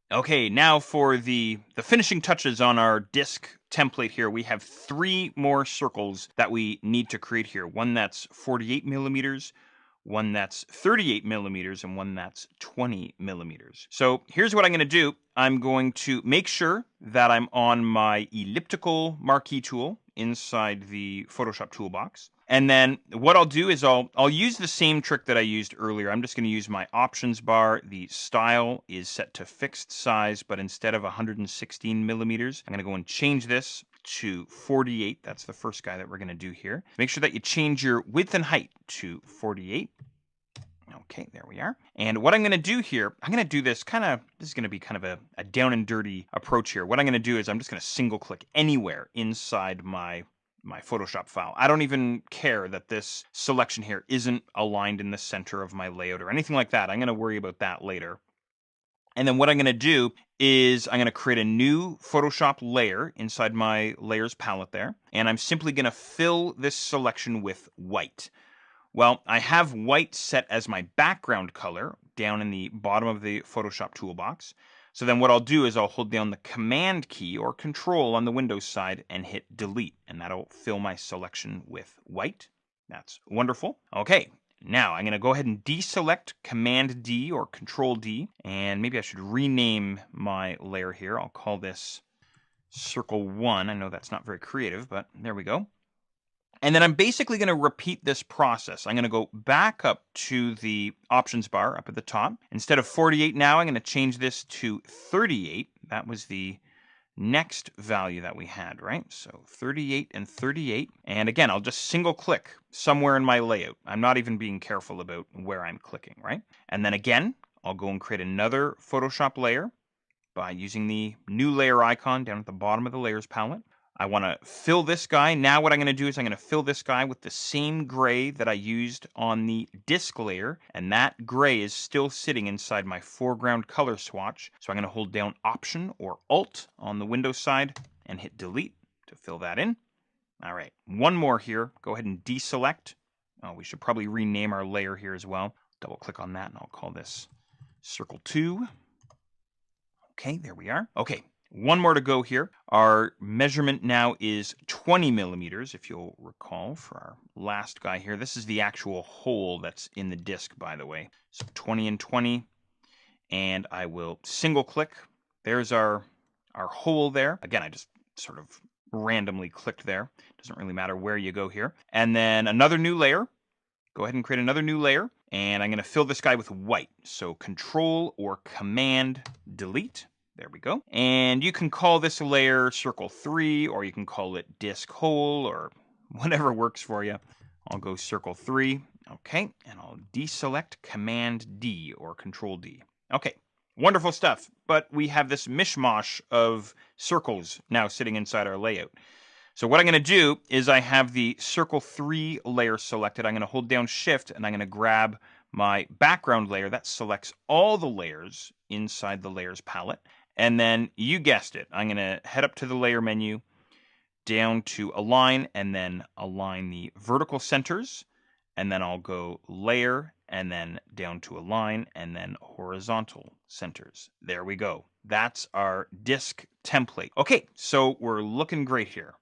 Okay, now for the finishing touches on our disk template here, we have three more circles that we need to create here. One that's 48 millimeters, one that's 38 millimeters, and one that's 20 millimeters. So here's what I'm going to do. I'm going to make sure that I'm on my elliptical marquee tool inside the Photoshop toolbox. And then what I'll do is I'll use the same trick that I used earlier. I'm just going to use my options bar. The style is set to fixed size, but instead of 116 millimeters, I'm going to go and change this to 48. That's the first guy that we're going to do here. Make sure that you change your width and height to 48. Okay, there we are. And what I'm going to do here, I'm going to do this this is going to be kind of a down and dirty approach here. What I'm going to do is I'm just going to single click anywhere inside my Photoshop file. I don't even care that this selection here isn't aligned in the center of my layout or anything like that. I'm going to worry about that later. And then what I'm going to do is I'm going to create a new Photoshop layer inside my layers palette there. And I'm simply going to fill this selection with white. Well, I have white set as my background color down in the bottom of the Photoshop toolbox. So then what I'll do is I'll hold down the Command key or Control on the Windows side and hit Delete, and that'll fill my selection with white. That's wonderful. Okay, now I'm going to go ahead and deselect Command D or Control D, and maybe I should rename my layer here. I'll call this Circle 1. I know that's not very creative, but there we go. And then I'm basically going to repeat this process. I'm going to go back up to the options bar up at the top. Instead of 48 now, I'm going to change this to 38. That was the next value that we had, right? So 38 and 38. And again, I'll just single click somewhere in my layout. I'm not even being careful about where I'm clicking, right? And then again, I'll go and create another Photoshop layer by using the new layer icon down at the bottom of the layers palette. I want to fill this guy. Now what I'm going to do is I'm going to fill this guy with the same gray that I used on the disk layer, and that gray is still sitting inside my foreground color swatch. So I'm going to hold down Option or Alt on the Windows side and hit Delete to fill that in. All right, one more here. Go ahead and deselect. Oh, we should probably rename our layer here as well. Double click on that and I'll call this Circle 2. Okay, there we are. Okay, one more to go here. Our measurement now is 20 millimeters, if you'll recall, for our last guy here. This is the actual hole that's in the disk, by the way. So 20 and 20. And I will single click. There's our hole there. Again, I just sort of randomly clicked there. Doesn't really matter where you go here. And then another new layer. Go ahead and create another new layer. And I'm going to fill this guy with white. So Control or Command Delete. There we go. And you can call this layer Circle 3, or you can call it Disk Hole, or whatever works for you. I'll go Circle 3. Okay, and I'll deselect Command D or Control D. Okay, wonderful stuff. But we have this mishmash of circles now sitting inside our layout. So what I'm going to do is I have the Circle 3 layer selected. I'm going to hold down Shift, and I'm going to grab my background layer. That selects all the layers inside the layers palette. And then you guessed it. I'm going to head up to the layer menu, down to Align, and then align the vertical centers. And then I'll go Layer, and then down to Align, and then Horizontal centers. There we go. That's our disk template. Okay, so we're looking great here.